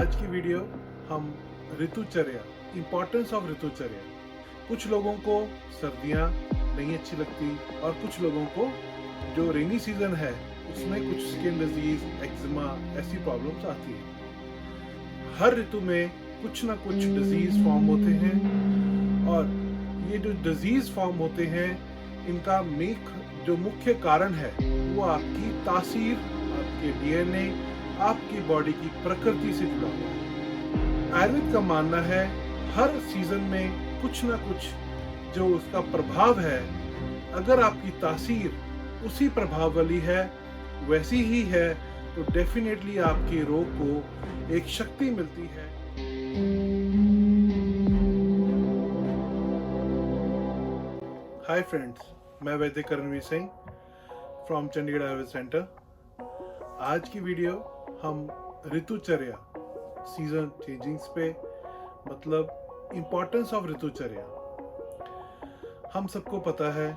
आज की वीडियो हम ऋतुचर्या, इम्पोर्टेंस ऑफ ऋतुचर्या। कुछ लोगों को सर्दियाँ नहीं अच्छी लगती और कुछ लोगों को जो रेनी सीजन है उसमें कुछ स्किन डिजीज, एक्जिमा ऐसी प्रॉब्लम्स आती हैं। हर ऋतु में कुछ ना कुछ डिजीज फॉर्म होते हैं और ये जो डिजीज फॉर्म होते हैं इनका जो मुख्य कारण है वो आपकी तासीर, आपके डीएनए, आपकी बॉडी की प्रकृति से जुड़ा हुआ है। आयुर्वेद का मानना है हर सीजन में कुछ ना कुछ जो उसका प्रभाव है, अगर आपकी तासीर उसी प्रभाव वाली है, वैसी ही है, तो डेफिनेटली आपके रोग को एक शक्ति मिलती है। हाय फ्रेंड्स, मैं वैद्य करणवीर सिंह फ्रॉम चंडीगढ़ आयुर्वेद सेंटर। आज की वीडियो हम ऋतुचर्या, सीजन चेंजिंग्स पे, मतलब इम्पोर्टेंस ऑफ ऋतुचर्या। हम सबको पता है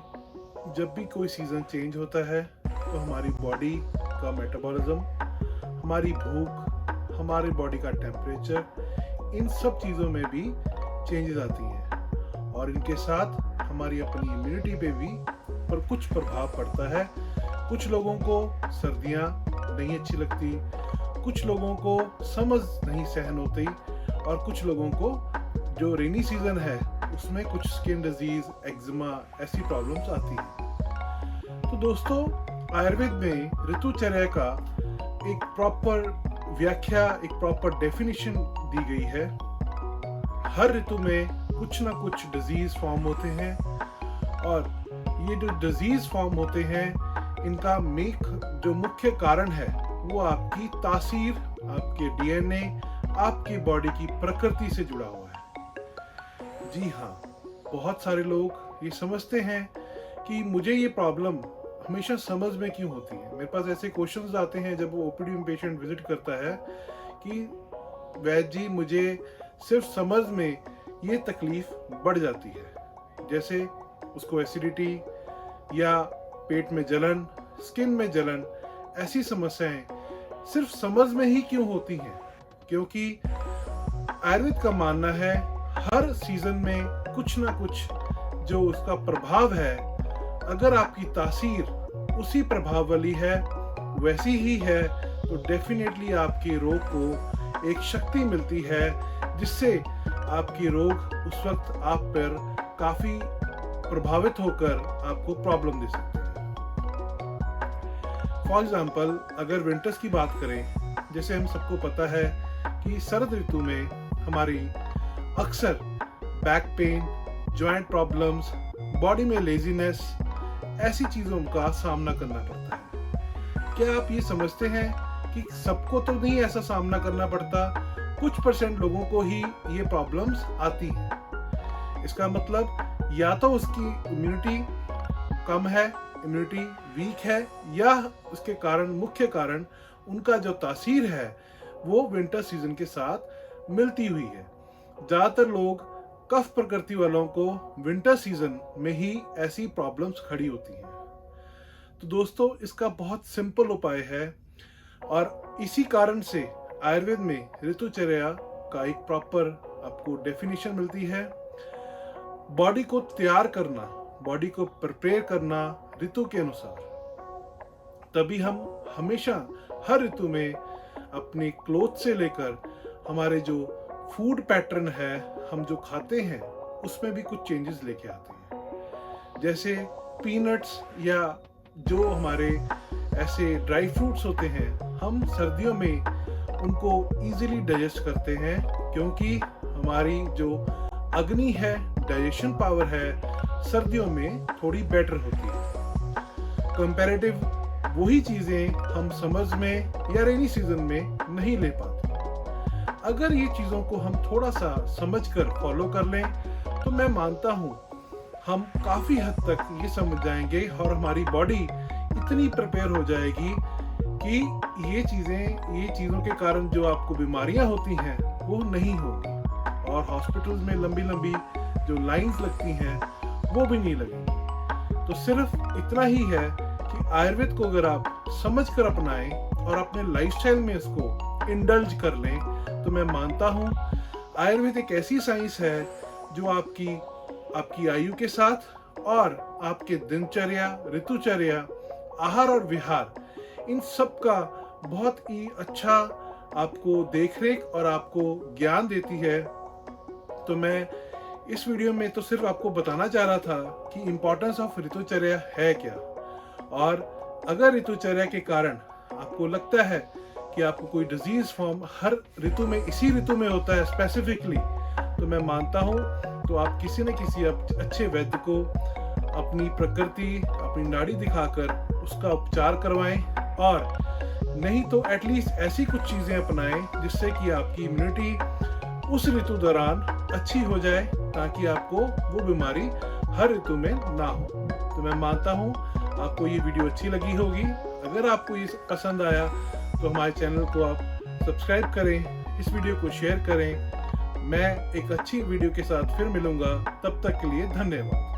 जब भी कोई सीजन चेंज होता है तो हमारी बॉडी का मेटाबॉलिज्म, हमारी भूख, हमारी बॉडी का टेम्परेचर, इन सब चीज़ों में भी चेंजेस आती हैं और इनके साथ हमारी अपनी इम्यूनिटी पे भी पर कुछ प्रभाव पड़ता है। कुछ लोगों को सर्दियाँ नहीं अच्छी लगती, कुछ लोगों को समझ नहीं सहन होती और कुछ लोगों को जो रेनी सीजन है उसमें कुछ स्किन डिजीज, एक्जिमा ऐसी प्रॉब्लम्स आती हैं। तो दोस्तों, आयुर्वेद में ऋतुचर्या का एक प्रॉपर व्याख्या, एक प्रॉपर डेफिनेशन दी गई है। हर ऋतु में कुछ ना कुछ डिजीज फॉर्म होते हैं और ये जो डिजीज फॉर्म होते हैं इनका जो मुख्य कारण है वो आपकी तासीर, आपके डीएनए, आपकी बॉडी की प्रकृति से जुड़ा हुआ है। जी हाँ, बहुत सारे लोग ये समझते हैं कि मुझे ये प्रॉब्लम हमेशा समझ में क्यों होती है। मेरे पास ऐसे क्वेश्चंस आते हैं जब वो ओपीडी में पेशेंट विजिट करता है कि वैद्य जी, मुझे सिर्फ समझ में ये तकलीफ बढ़ जाती है, जैसे उसको एसिडिटी या पेट में जलन, स्किन में जलन, ऐसी समस्याएं सिर्फ समझ में ही क्यों होती हैं? क्योंकि आयुर्वेद का मानना है हर सीजन में कुछ ना कुछ जो उसका प्रभाव है, अगर आपकी तासीर उसी प्रभाव वाली है, वैसी ही है, तो डेफिनेटली आपके रोग को एक शक्ति मिलती है जिससे आपकी रोग उस वक्त आप पर काफी प्रभावित होकर आपको प्रॉब्लम दे सकते हैं। फॉर एग्जाम्पल, अगर विंटर्स की बात करें, जैसे हम सबको पता है कि शरद ऋतु में हमारी अक्सर back pain, joint problems, body में लेजीनेस, ऐसी चीज़ों का सामना करना पड़ता है। क्या आप ये समझते हैं कि सबको तो नहीं ऐसा सामना करना पड़ता, कुछ % लोगों को ही ये प्रॉब्लम्स आती हैं? इसका मतलब या तो उसकी इम्यूनिटी कम है, इम्यूनिटी वीक है, या उसके मुख्य कारण उनका जो तासीर है वो विंटर सीजन के साथ मिलती हुई है। ज़्यादातर लोग कफ प्रकृति वालों को विंटर सीजन में ही ऐसी प्रॉब्लम्स खड़ी होती हैं। तो दोस्तों, इसका बहुत सिंपल उपाय है और इसी कारण से आयुर्वेद में ऋतुचर्या का एक प्रॉपर आपको डेफिनेशन मिलती है। बॉडी को तैयार करना, बॉडी को प्रिपेयर करना ऋतु के अनुसार, तभी हम हमेशा हर ऋतु में अपने क्लोथ से लेकर हमारे जो फूड पैटर्न है, हम जो खाते हैं, उसमें भी कुछ चेंजेस लेके आते हैं। जैसे पीनट्स या जो हमारे ऐसे ड्राई फ्रूट्स होते हैं, हम सर्दियों में उनको इजीली डाइजेस्ट करते हैं क्योंकि हमारी जो अग्नि है, डाइजेशन पावर है, सर्दियों में थोड़ी बेटर होती है। कंपैरेटिव वही चीज़ें हम समझ में या रेनी सीजन में नहीं ले पाते। अगर ये चीज़ों को हम थोड़ा सा समझकर फॉलो कर लें तो मैं मानता हूँ हम काफ़ी हद तक ये समझ जाएंगे और हमारी बॉडी इतनी प्रिपेयर हो जाएगी कि ये चीज़ों के कारण जो आपको बीमारियां होती हैं वो नहीं होगी और हॉस्पिटल्स में लंबी लंबी जो लाइंस लगती हैं वो भी नहीं लगेंगी। तो सिर्फ इतना ही है कि आयुर्वेद को अगर आप समझकर अपनाएं और अपने लाइफस्टाइल में इसको इंडल्ज कर लें तो मैं मानता हूँ आयुर्वेद एक ऐसी साइंस है जो आपकी आयु के साथ और आपके दिनचर्या, ऋतुचर्या, आहार और विहार, इन सब का बहुत ही अच्छा आपको देखरेख और आपको ज्ञान देती है। तो मैं इस वीडियो में तो सिर्फ आपको बताना चाह रहा था कि इम्पोर्टेंस ऑफ ऋतुचर्या है क्या, और अगर ऋतुचर्या के कारण आपको लगता है कि आपको कोई डिजीज फॉर्म हर ऋतु में, इसी ऋतु में होता है स्पेसिफिकली, तो मैं मानता हूँ तो आप किसी न किसी अच्छे वैद्य को अपनी प्रकृति, अपनी नाड़ी दिखाकर उसका उपचार करवाएं, और नहीं तो एटलीस्ट ऐसी कुछ चीज़ें अपनाएं जिससे कि आपकी इम्यूनिटी उस ऋतु दौरान अच्छी हो जाए, ताकि आपको वो बीमारी हर ऋतु में ना हो। तो मैं मानता हूँ आपको ये वीडियो अच्छी लगी होगी। अगर आपको ये पसंद आया तो हमारे चैनल को आप सब्सक्राइब करें, इस वीडियो को शेयर करें। मैं एक अच्छी वीडियो के साथ फिर मिलूंगा, तब तक के लिए धन्यवाद।